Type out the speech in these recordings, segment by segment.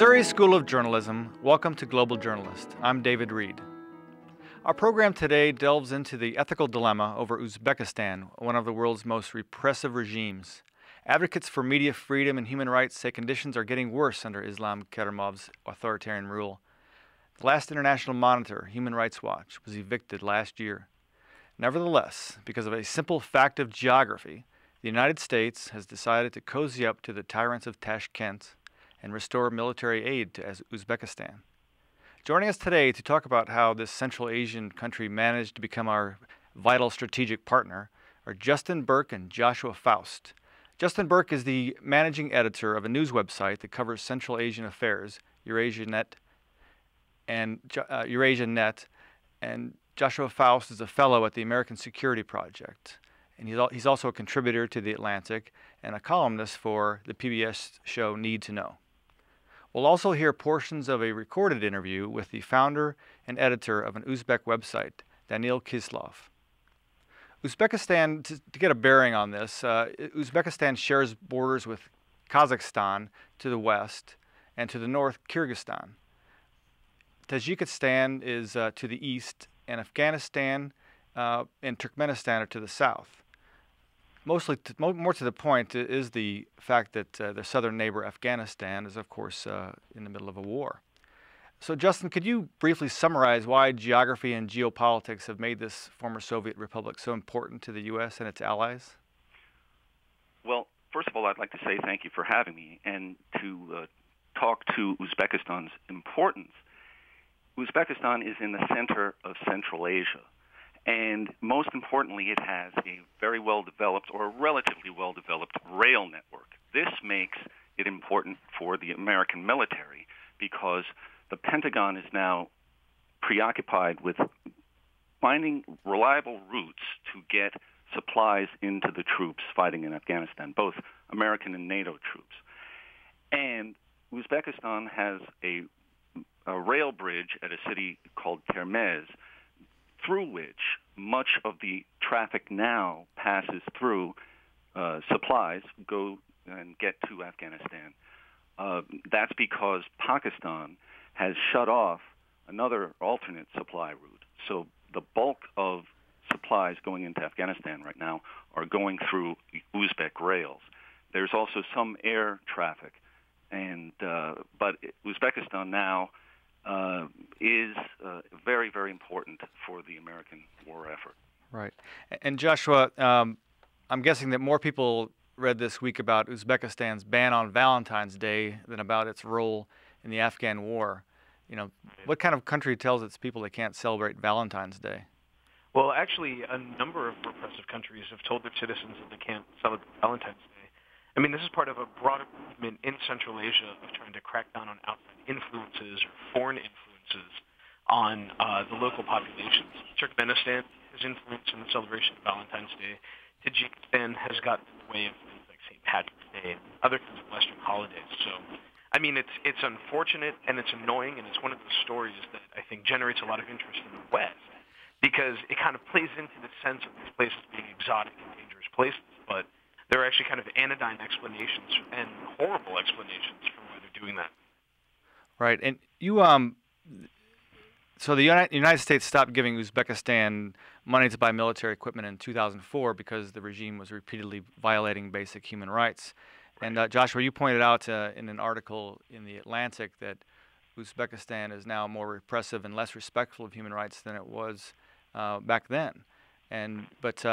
Missouri School of Journalism, welcome to Global Journalist. I'm David Reed. Our program today delves into the ethical dilemma over Uzbekistan, one of the world's most repressive regimes. Advocates for media freedom and human rights say conditions are getting worse under Islam Karimov's authoritarian rule. The last international monitor, Human Rights Watch, was evicted last year. Nevertheless, because of a simple fact of geography, the United States has decided to cozy up to the tyrants of Tashkent and restore military aid to Uzbekistan. Joining us today to talk about how this Central Asian country managed to become our vital strategic partner are Justin Burke and Joshua Foust. Justin Burke is the managing editor of a news website that covers Central Asian affairs, EurasiaNet, and Joshua Foust is a fellow at the American Security Project. And he's also a contributor to The Atlantic and a columnist for the PBS show Need to Know. We'll also hear portions of a recorded interview with the founder and editor of an Uzbek website, Danil Kislov. Uzbekistan, to get a bearing on this, Uzbekistan shares borders with Kazakhstan to the west and to the north, Kyrgyzstan. Tajikistan is to the east, and Afghanistan and Turkmenistan are to the south. More to the point is the fact that their southern neighbor Afghanistan is, of course, in the middle of a war. So, Justin, could you briefly summarize why geography and geopolitics have made this former Soviet republic so important to the U.S. and its allies? Well, first of all, I'd like to say thank you for having me and to talk to Uzbekistan's importance. Uzbekistan is in the center of Central Asia. And most importantly, it has a very well-developed or a relatively well-developed rail network. This makes it important for the American military because the Pentagon is now preoccupied with finding reliable routes to get supplies into the troops fighting in Afghanistan, both American and NATO troops. And Uzbekistan has a rail bridge at a city called Termez, through which much of the traffic now passes through supplies, go and get to Afghanistan. That's because Pakistan has shut off another alternate supply route. So the bulk of supplies going into Afghanistan right now are going through Uzbek rails. There's also some air traffic, but Uzbekistan now is very, very important for the American war effort. Right. And Joshua, I'm guessing that more people read this week about Uzbekistan's ban on Valentine's Day than about its role in the Afghan war. You know, what kind of country tells its people they can't celebrate Valentine's Day? Well, actually, a number of repressive countries have told their citizens that they can't celebrate Valentine's Day. I mean, this is part of a broader movement in Central Asia of trying to crack down on outside influences or foreign influences on the local populations. Turkmenistan has influence in the celebration of Valentine's Day. Tajikistan has gotten in the way of things like St. Patrick's Day and other kinds of Western holidays. So, I mean, it's unfortunate and it's annoying, and it's one of those stories that I think generates a lot of interest in the West because it kind of plays into the sense of these places being exotic and dangerous places, but there are actually kind of anodyne explanations and horrible explanations for why they're doing that. Right, and you so the United States stopped giving Uzbekistan money to buy military equipment in 2004 because the regime was repeatedly violating basic human rights. And Joshua, you pointed out in an article in The Atlantic that Uzbekistan is now more repressive and less respectful of human rights than it was back then. But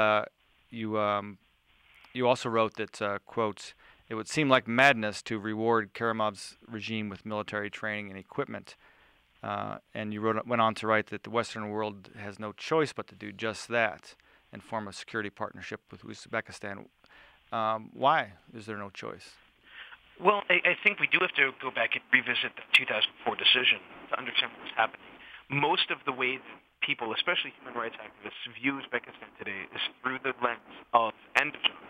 you also wrote that, quote, it would seem like madness to reward Karimov's regime with military training and equipment. And you went on to write that the Western world has no choice but to do just that and form a security partnership with Uzbekistan. Why is there no choice? Well, I think we do have to go back and revisit the 2004 decision to understand what's happening. Most of the way that people, especially human rights activists, view Uzbekistan today is through the lens of Andijan,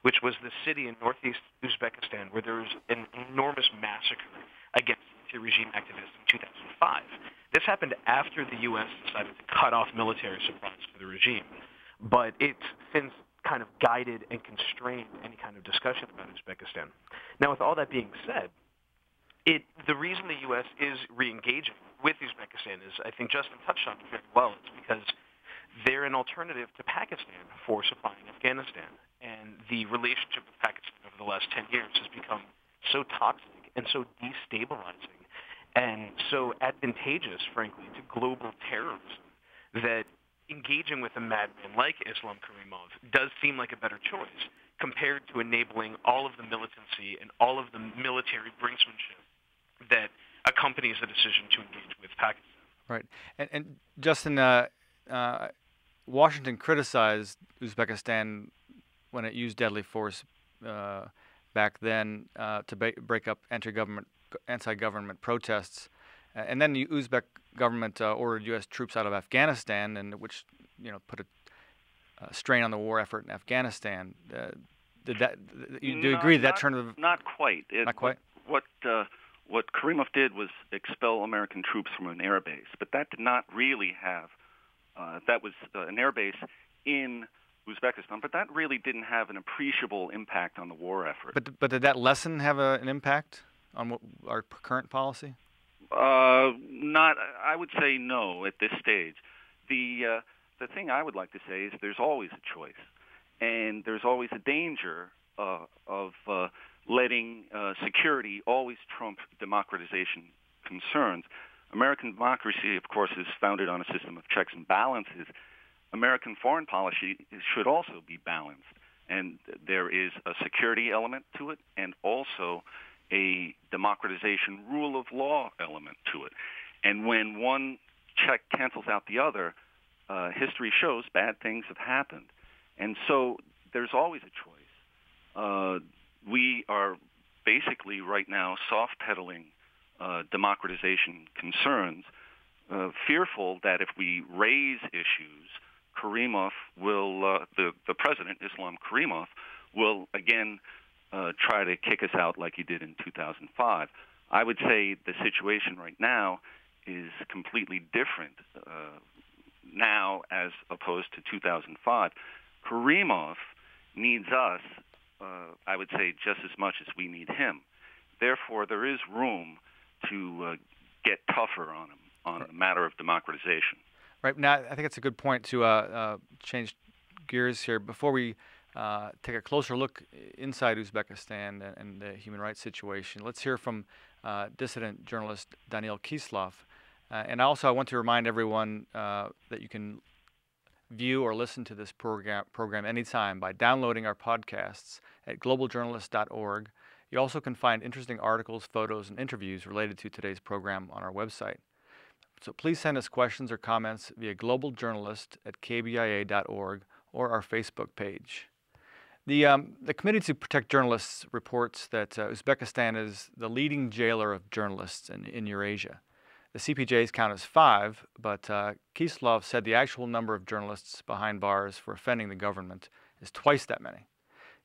which was the city in northeast Uzbekistan where there was an enormous massacre against the regime activists in 2005. This happened after the U.S. decided to cut off military supplies to the regime, but it's since kind of guided and constrained any kind of discussion about Uzbekistan. Now, with all that being said, The reason the U.S. is re-engaging with Uzbekistan is, I think Justin touched on it very well, it's because they're an alternative to Pakistan for supplying Afghanistan. And the relationship with Pakistan over the last 10 years has become so toxic and so destabilizing and so advantageous, frankly, to global terrorism that engaging with a madman like Islam Karimov does seem like a better choice compared to enabling all of the militancy and all of the military brinksmanship that accompanies the decision to engage with Pakistan. Right. And Justin, Washington criticized Uzbekistan when it used deadly force back then to break up anti-government protests. And then the Uzbek government ordered U.S. troops out of Afghanistan, and which put a strain on the war effort in Afghanistan. Do you agree that turned of not quite? Not quite. What Karimov did was expel American troops from an air base, but that did not really have. That was an air base in Uzbekistan, but that really didn't have an appreciable impact on the war effort. But did that lesson have an impact on our current policy? Not. I would say no at this stage. The thing I would like to say is there's always a choice, and there's always a danger of letting security always trump democratization concerns. American democracy, of course, is founded on a system of checks and balances. American foreign policy should also be balanced, and there is a security element to it and also a democratization rule of law element to it. And when one check cancels out the other, history shows bad things have happened. And so there's always a choice. We are basically right now soft-pedaling democratization concerns, fearful that if we raise issues, Karimov will, the president, Islam Karimov, will again try to kick us out like he did in 2005. I would say the situation right now is completely different now as opposed to 2005. Karimov needs us, I would say, just as much as we need him. Therefore, there is room to get tougher on him on the matter of democratization. Right. Now, I think it's a good point to change gears here. Before we take a closer look inside Uzbekistan and the human rights situation, let's hear from dissident journalist Daniil Kislov. And also, I want to remind everyone that you can view or listen to this program anytime by downloading our podcasts at globaljournalist.org. You also can find interesting articles, photos, and interviews related to today's program on our website. So please send us questions or comments via globaljournalist@kbia.org or our Facebook page. The Committee to Protect Journalists reports that Uzbekistan is the leading jailer of journalists in Eurasia. The CPJ's count is 5, but Kislov said the actual number of journalists behind bars for offending the government is twice that many.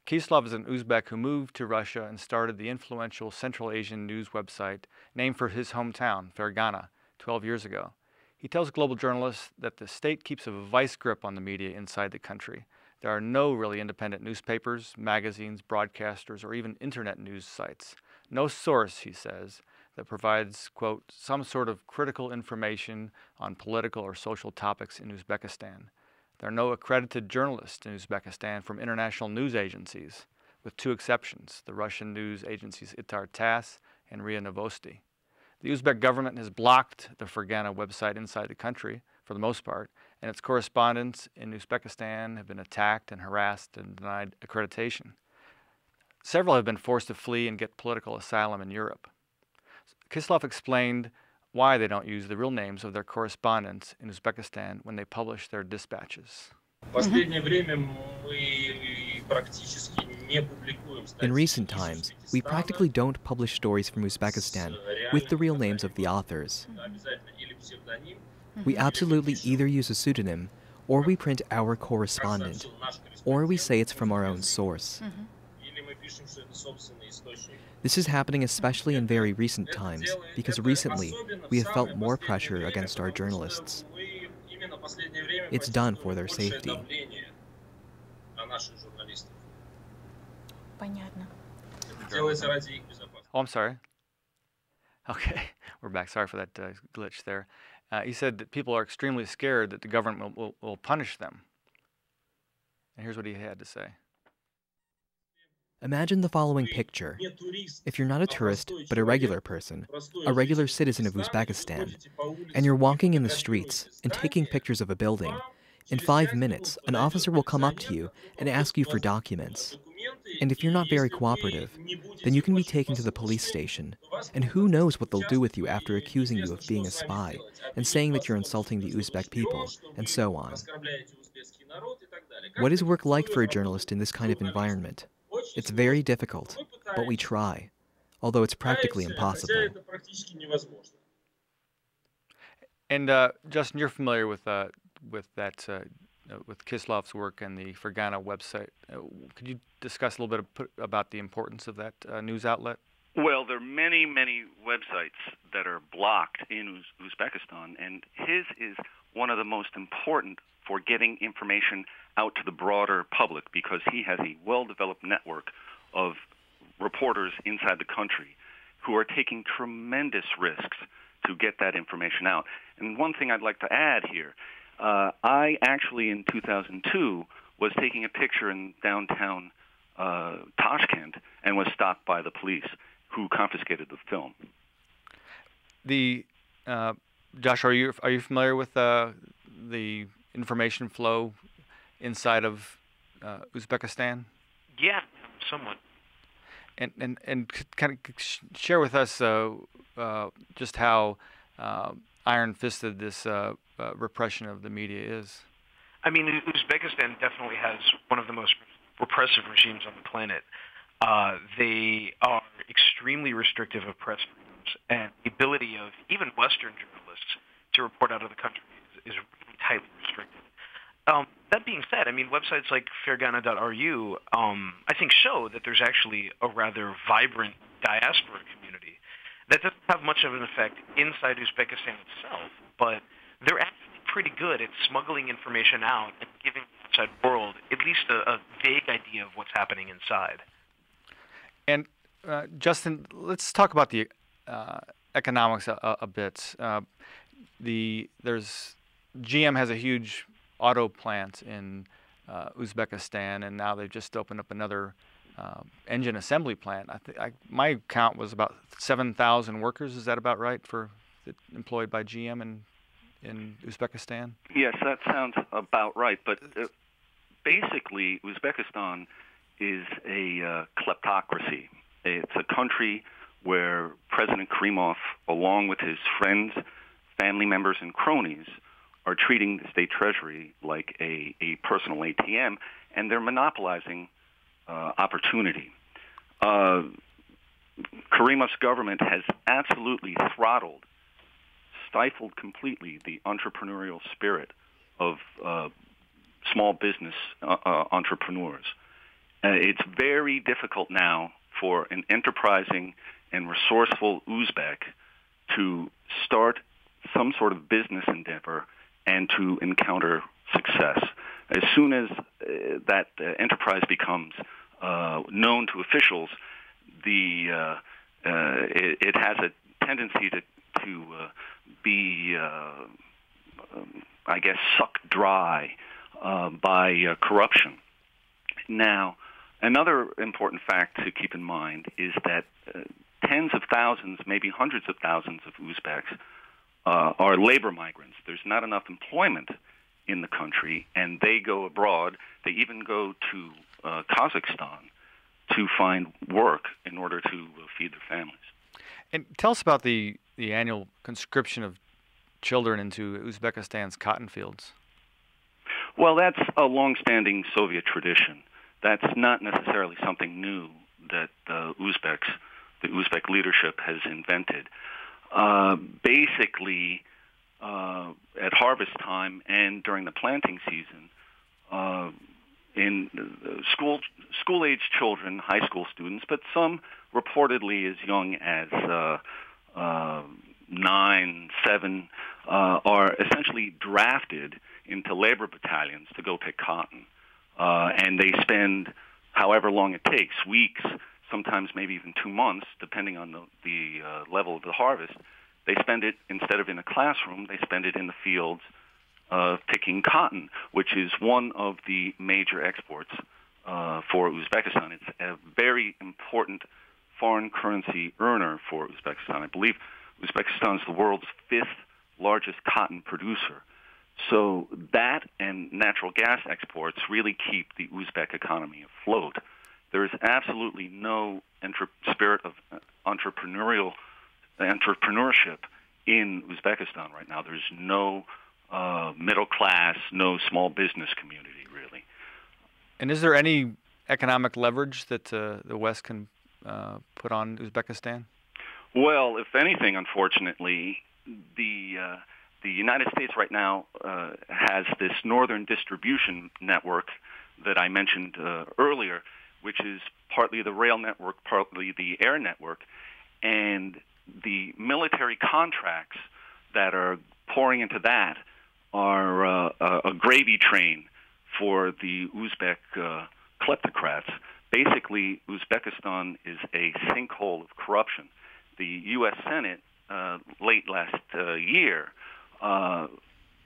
Kislov is an Uzbek who moved to Russia and started the influential Central Asian news website named for his hometown, Fergana, 12 years ago. He tells global journalists that the state keeps a vice grip on the media inside the country. There are no really independent newspapers, magazines, broadcasters, or even internet news sites. No source, he says, that provides, quote, some sort of critical information on political or social topics in Uzbekistan. There are no accredited journalists in Uzbekistan from international news agencies, with 2 exceptions, the Russian news agencies Itar TASS and RIA Novosti. The Uzbek government has blocked the Fergana website inside the country, for the most part, and its correspondents in Uzbekistan have been attacked and harassed and denied accreditation. Several have been forced to flee and get political asylum in Europe. Kislov explained why they don't use the real names of their correspondents in Uzbekistan when they publish their dispatches. In recent times, we practically don't publish stories from Uzbekistan with the real names of the authors. We absolutely either use a pseudonym, or we print our correspondent, or we say it's from our own source. This is happening especially in very recent times, because recently we have felt more pressure against our journalists. It's done for their safety. Oh, I'm sorry. Okay, we're back. Sorry for that glitch there. He said that people are extremely scared that the government will punish them. And here's what he had to say. Imagine the following picture. If you're not a tourist, but a regular person, a regular citizen of Uzbekistan, and you're walking in the streets and taking pictures of a building, in 5 minutes, an officer will come up to you and ask you for documents. And if you're not very cooperative, then you can be taken to the police station, and who knows what they'll do with you after accusing you of being a spy and saying that you're insulting the Uzbek people, and so on. What is work like for a journalist in this kind of environment? It's very difficult, but we try, although it's practically impossible. And Justin, you're familiar with Kislov's work and the Fergana website. Could you discuss a little bit about the importance of that news outlet? Well, there are many, many websites that are blocked in Uzbekistan, and his is one of the most important for getting information out to the broader public because he has a well-developed network of reporters inside the country who are taking tremendous risks to get that information out. And one thing I'd like to add here, I actually in 2002 was taking a picture in downtown Tashkent and was stopped by the police who confiscated the film. Josh, are you familiar with the information flow inside of Uzbekistan? Yeah, somewhat. And kind of share with us just how iron-fisted this repression of the media is. I mean, Uzbekistan definitely has one of the most repressive regimes on the planet. They are extremely restrictive of press freedoms, and the ability of even Western journalists to report out of the country is really tightly restricted. That being said, I mean, websites like Fergana.ru, I think, show that there's actually a rather vibrant diaspora community. That doesn't have much of an effect inside Uzbekistan itself, but they're actually pretty good at smuggling information out and giving the outside world at least a vague idea of what's happening inside. And Justin, let's talk about the economics a bit. GM has a huge auto plant in Uzbekistan, and now they've just opened up another engine assembly plant. My count was about 7,000 workers. Is that about right employed by GM in Uzbekistan? Yes, that sounds about right. But basically, Uzbekistan is a kleptocracy. It's a country where President Karimov, along with his friends, family members, and cronies, are treating the state treasury like a personal ATM, and they're monopolizing opportunity. Karimov's government has absolutely stifled completely the entrepreneurial spirit of small business entrepreneurs. It's very difficult now for an enterprising and resourceful Uzbek to start some sort of business endeavor and to encounter success. As soon as that enterprise becomes known to officials, it has a tendency to be, I guess, sucked dry by corruption. Now, another important fact to keep in mind is that tens of thousands, maybe hundreds of thousands of Uzbeks are labor migrants. There's not enough employment in the country, and they go abroad. They even go to Kazakhstan to find work in order to feed their families. And tell us about the annual conscription of children into Uzbekistan's cotton fields. Well, that's a long-standing Soviet tradition. That's not necessarily something new that the Uzbek leadership has invented. Basically, at harvest time and during the planting season, in school-age children, high school students, but some reportedly as young as 9, 7, are essentially drafted into labor battalions to go pick cotton. And they spend however long it takes, weeks, sometimes maybe even 2 months, depending on the level of the harvest. They spend it, instead of in a classroom, they spend it in the fields picking cotton, which is one of the major exports for Uzbekistan. It's a very important foreign currency earner for Uzbekistan. I believe Uzbekistan is the world's 5th largest cotton producer. So that and natural gas exports really keep the Uzbek economy afloat. There is absolutely no spirit of entrepreneurship in Uzbekistan right now. There's no middle class, no small business community, really. And is there any economic leverage that the West can put on Uzbekistan? Well, if anything, unfortunately, the United States right now has this northern distribution network that I mentioned earlier, which is partly the rail network, partly the air network, and the military contracts that are pouring into that are a gravy train for the Uzbek kleptocrats. Basically, Uzbekistan is a sinkhole of corruption. The U.S. Senate, late last year,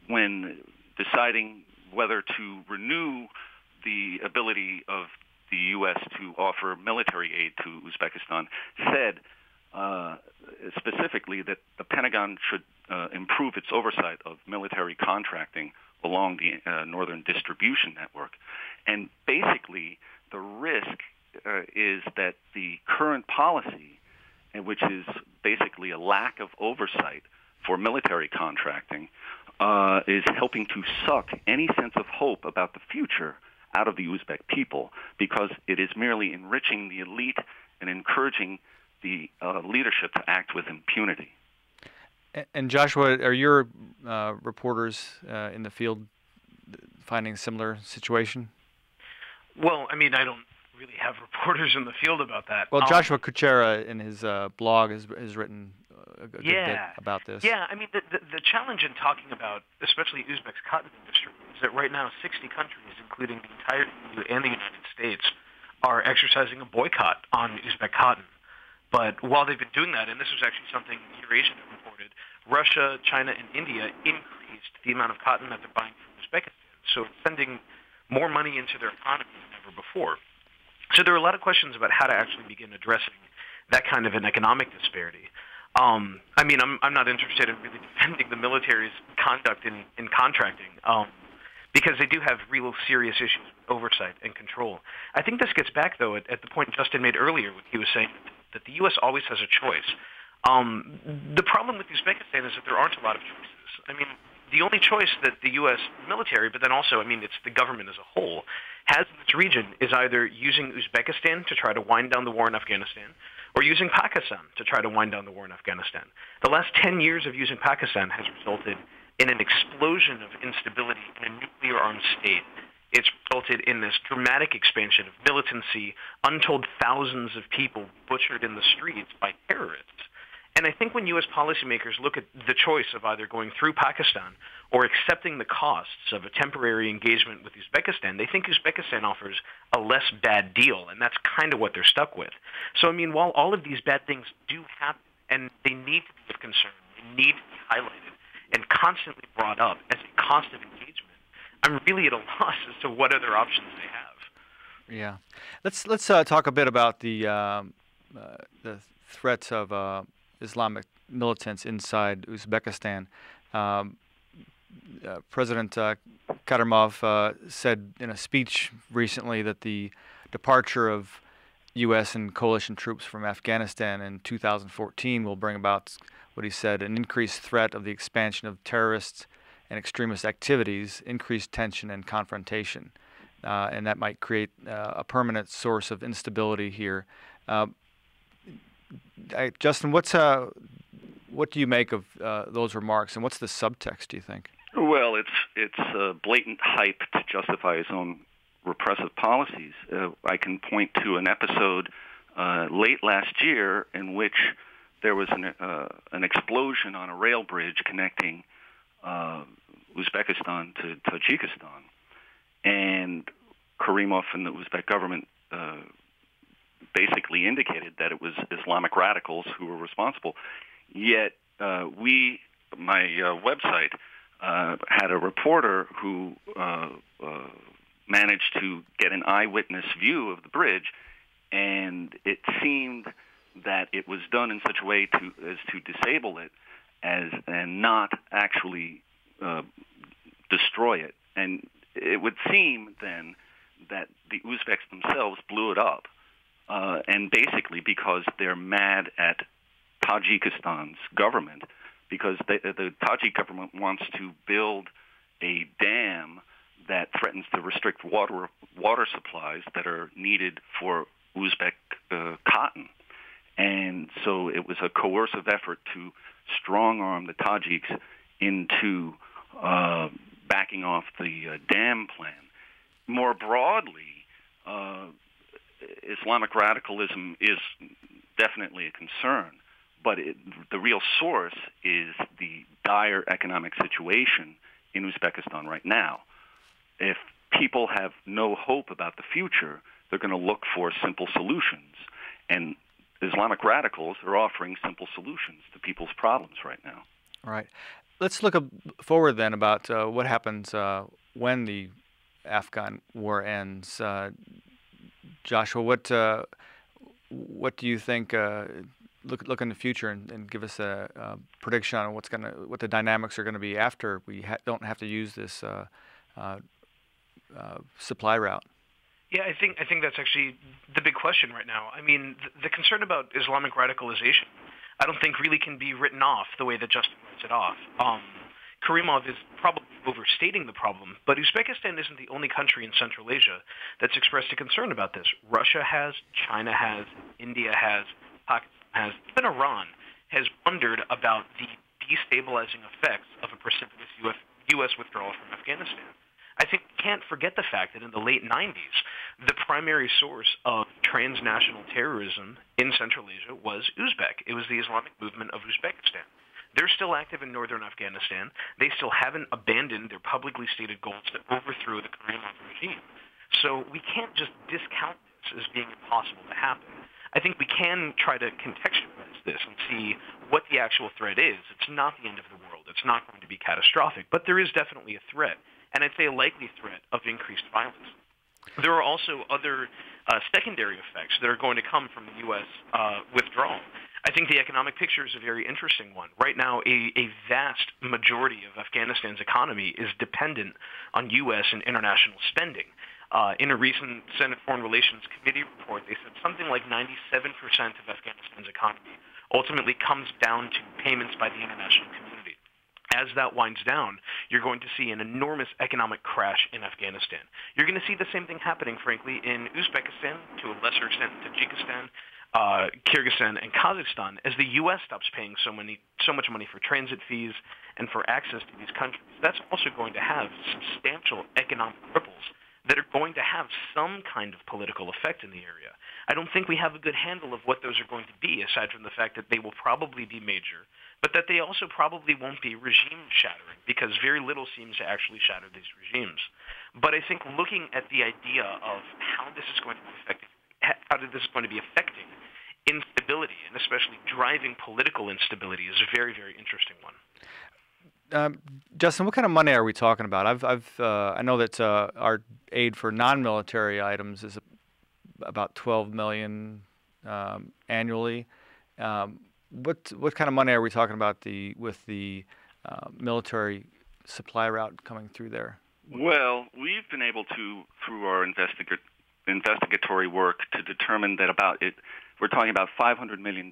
when deciding whether to renew the ability of the U.S. to offer military aid to Uzbekistan, said specifically that the Pentagon should improve its oversight of military contracting along the northern distribution network. And basically, the risk is that the current policy, which is basically a lack of oversight for military contracting, is helping to suck any sense of hope about the future out of the Uzbek people, because it is merely enriching the elite and encouraging the leadership to act with impunity. And Joshua, are your reporters in the field finding a similar situation? Well, I mean, I don't really have reporters in the field about that. Well, Joshua Kuchera in his blog has written a good bit about this. Yeah, I mean, the challenge in talking about, especially Uzbek's cotton industry, is that right now 60 countries, including the entire EU and the United States, are exercising a boycott on Uzbek cotton. But while they've been doing that, and this was actually something EurasiaNet reported, Russia, China, and India increased the amount of cotton that they're buying from Uzbekistan. So it's sending more money into their economy than ever before. So there are a lot of questions about how to actually begin addressing that kind of an economic disparity. I mean, I'm not interested in really defending the military's conduct in contracting, because they do have real serious issues with oversight and control. I think this gets back, though, at the point Justin made earlier when he was saying that the U.S. always has a choice. The problem with Uzbekistan is that there aren't a lot of choices. I mean, the only choice that the U.S. military, but then also, I mean, it's the government as a whole, has in its region is either using Uzbekistan to try to wind down the war in Afghanistan, or using Pakistan to try to wind down the war in Afghanistan. The last 10 years of using Pakistan has resulted in an explosion of instability in a nuclear-armed state. It's resulted in this dramatic expansion of militancy, untold thousands of people butchered in the streets by terrorists. And I think when U.S. policymakers look at the choice of either going through Pakistan or accepting the costs of a temporary engagement with Uzbekistan, they think Uzbekistan offers a less bad deal, and that's kind of what they're stuck with. So, I mean, while all of these bad things do happen, and they need to be of concern, they need to be highlighted and constantly brought up as a cost of engagement, I'm really at a loss as to what other options they have. Yeah. Let's talk a bit about the threats of Islamic militants inside Uzbekistan. President Kadyrov said in a speech recently that the departure of U.S. and coalition troops from Afghanistan in 2014 will bring about, what he said, an increased threat of the expansion of terrorists and extremist activities, increased tension and confrontation, and that might create a permanent source of instability here. Justin, what do you make of those remarks, and what's the subtext, do you think? Well, it's blatant hype to justify his own repressive policies. I can point to an episode late last year in which there was an explosion on a rail bridge connecting Uzbekistan to Tajikistan, and Karimov and the Uzbek government basically indicated that it was Islamic radicals who were responsible. Yet my website had a reporter who managed to get an eyewitness view of the bridge, and it seemed that it was done in such a way as to disable it and not actually destroy it. And it would seem then that the Uzbeks themselves blew it up, and basically because they're mad at Tajikistan's government, because the Tajik government wants to build a dam that threatens to restrict water supplies that are needed for Uzbek cotton. And so it was a coercive effort to strong-arm the Tajiks into backing off the dam plan. More broadly, Islamic radicalism is definitely a concern, but the real source is the dire economic situation in Uzbekistan right now. If people have no hope about the future, they're going to look for simple solutions. And Islamic radicals are offering simple solutions to people's problems right now. All right. Let's look forward then about what happens when the Afghan war ends. Joshua, what do you think? Look in the future and give us a prediction on what the dynamics are going to be after we don't have to use this supply route. Yeah, I think that's actually the big question right now. I mean, the concern about Islamic radicalization, I don't think really can be written off the way that Justin writes it off. Karimov is probably overstating the problem, but Uzbekistan isn't the only country in Central Asia that's expressed a concern about this. Russia has, China has, India has, Pakistan has, even Iran has wondered about the destabilizing effects of a precipitous U.S. withdrawal from Afghanistan. I think we can't forget the fact that in the late 90s, the primary source of transnational terrorism in Central Asia was Uzbek. It was the Islamic movement of Uzbekistan. They're still active in northern Afghanistan. They still haven't abandoned their publicly stated goals to overthrow the Karimov regime. So we can't just discount this as being impossible to happen. I think we can try to contextualize this and see what the actual threat is. It's not the end of the world. It's not going to be catastrophic, but there is definitely a threat, and I'd say a likely threat of increased violence. There are also other secondary effects that are going to come from the U.S. Withdrawal. I think the economic picture is a very interesting one. Right now, a vast majority of Afghanistan's economy is dependent on U.S. and international spending. In a recent Senate Foreign Relations Committee report, they said something like 97% of Afghanistan's economy ultimately comes down to payments by the international community. As that winds down, you're going to see an enormous economic crash in Afghanistan. You're going to see the same thing happening, frankly, in Uzbekistan, to a lesser extent in Tajikistan, Kyrgyzstan, and Kazakhstan, as the U.S. stops paying so much money for transit fees and for access to these countries. That's also going to have substantial economic ripples that are going to have some kind of political effect in the area. I don't think we have a good handle of what those are going to be, aside from the fact that they will probably be major, but that they also probably won't be regime-shattering, because very little seems to actually shatter these regimes. But I think looking at the idea of how this is going to be affecting instability, and especially driving political instability, is a very, very interesting one. Justin, what kind of money are we talking about? I know that our aid for non-military items is about $12 million annually. What kind of money are we talking about with the military supply route coming through there? Well, we've been able to, through our investigatory work, to determine that we're talking about $500 million.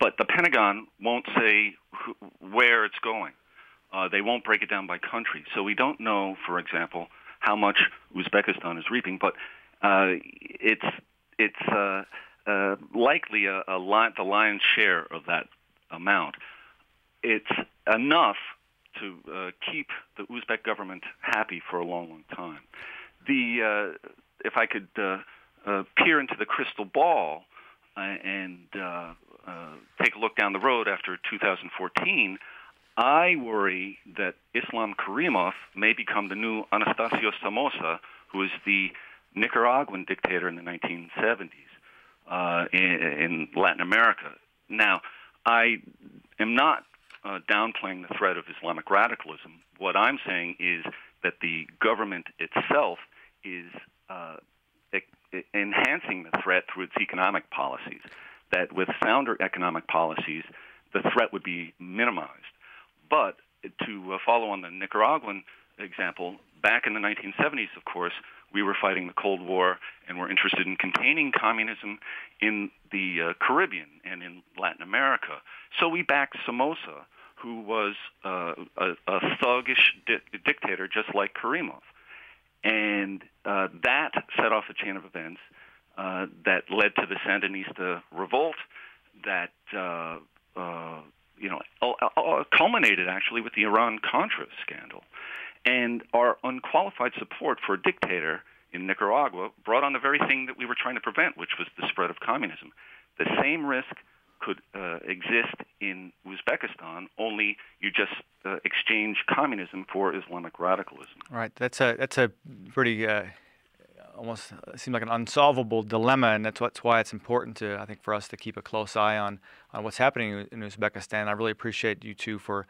But the Pentagon won't say where it's going. They won't break it down by country. So we don't know, for example, how much Uzbekistan is reaping, but it's likely the lion's share of that amount. It's enough to keep the Uzbek government happy for a long, long time. If I could peer into the crystal ball and take a look down the road after 2014, I worry that Islam Karimov may become the new Anastasio Somoza, who is the Nicaraguan dictator in the 1970s in Latin America. Now, I am not downplaying the threat of Islamic radicalism. What I'm saying is that the government itself is enhancing the threat through its economic policies, that with sounder economic policies, the threat would be minimized. But to follow on the Nicaraguan example, back in the 1970s, of course, we were fighting the Cold War and were interested in containing communism in the Caribbean and in Latin America. So we backed Somoza, who was a thuggish dictator just like Karimov. And that set off a chain of events that led to the Sandinista revolt that culminated actually with the Iran-Contra scandal. And our unqualified support for a dictator in Nicaragua brought on the very thing that we were trying to prevent, which was the spread of communism. The same risk could exist in Uzbekistan, only you just exchange communism for Islamic radicalism. Right. That's a pretty almost seems like an unsolvable dilemma, and that's why it's important to, I think, for us to keep a close eye on what's happening in Uzbekistan. I really appreciate you two for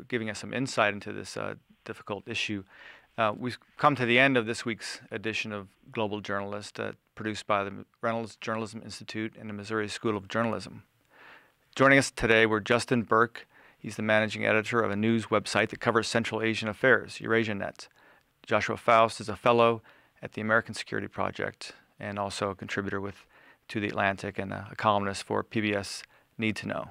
giving us some insight into this difficult issue. We've come to the end of this week's edition of Global Journalist, produced by the Reynolds Journalism Institute and the Missouri School of Journalism. Joining us today were Justin Burke. He's the managing editor of a news website that covers Central Asian affairs, EurasiaNet. Joshua Foust is a fellow at the American Security Project and also a contributor to The Atlantic and a columnist for PBS Need to Know.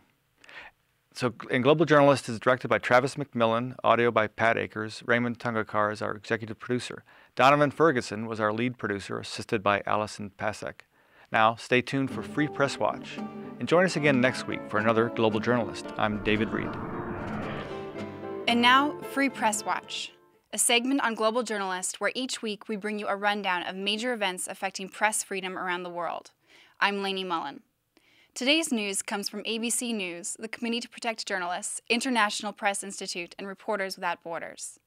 So, Global Journalist is directed by Travis McMillan, audio by Pat Akers. Raymond Tungakar is our executive producer. Donovan Ferguson was our lead producer, assisted by Allison Pasek. Now, stay tuned for Free Press Watch. And join us again next week for another Global Journalist. I'm David Reed. And now, Free Press Watch, a segment on Global Journalist where each week we bring you a rundown of major events affecting press freedom around the world. I'm Lainey Mullen. Today's news comes from ABC News, the Committee to Protect Journalists, International Press Institute, and Reporters Without Borders.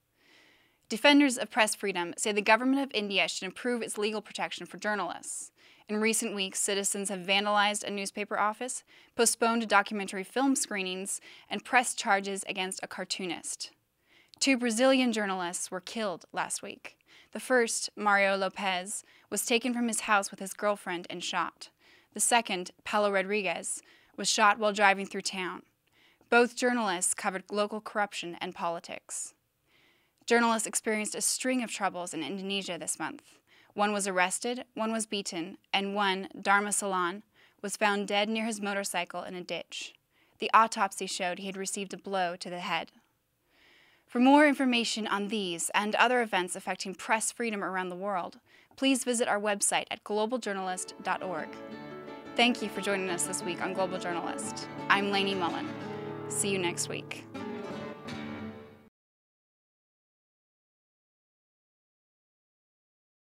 Defenders of press freedom say the government of India should improve its legal protection for journalists. In recent weeks, citizens have vandalized a newspaper office, postponed documentary film screenings, and pressed charges against a cartoonist. 2 Brazilian journalists were killed last week. The first, Mario Lopez, was taken from his house with his girlfriend and shot. The second, Paulo Rodriguez, was shot while driving through town. Both journalists covered local corruption and politics. Journalists experienced a string of troubles in Indonesia this month. One was arrested, one was beaten, and one, Dharma Salan, was found dead near his motorcycle in a ditch. The autopsy showed he had received a blow to the head. For more information on these and other events affecting press freedom around the world, please visit our website at globaljournalist.org. Thank you for joining us this week on Global Journalist. I'm Lainey Mullen. See you next week.